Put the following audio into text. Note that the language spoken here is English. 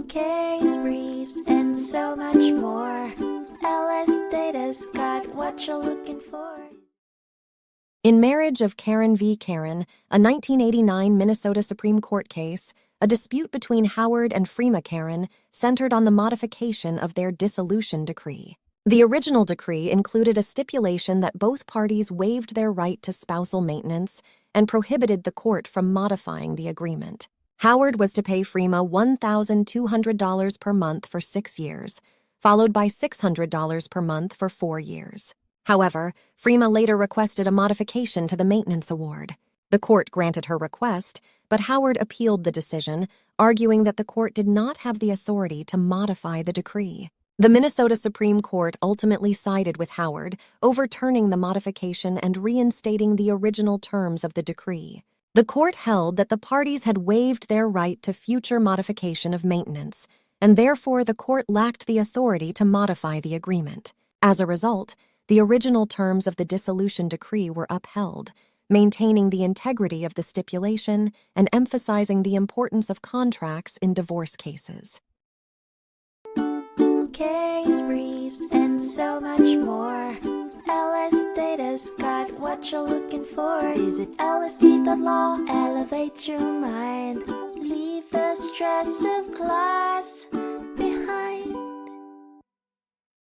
case briefs, and so much more. LSData's got what you're looking for. In Marriage of Karon v. Karon, a 1989 Minnesota Supreme Court case, a dispute between Howard and Frima Karon centered on the modification of their dissolution decree. The original decree included a stipulation that both parties waived their right to spousal maintenance and prohibited the court from modifying the agreement. Howard was to pay Frima $1,200 per month for 6 years, followed by $600 per month for 4 years. However, Frima later requested a modification to the maintenance award. The court granted her request, but Howard appealed the decision, arguing that the court did not have the authority to modify the decree. The Minnesota Supreme Court ultimately sided with Howard, overturning the modification and reinstating the original terms of the decree. The court held that the parties had waived their right to future modification of maintenance, and therefore the court lacked the authority to modify the agreement. As a result, the original terms of the dissolution decree were upheld, maintaining the integrity of the stipulation and emphasizing the importance of contracts in divorce cases. Case briefs, and so much more. LSData's got what you're looking for. Visit lsd.law, elevate your mind. Leave the stress of class.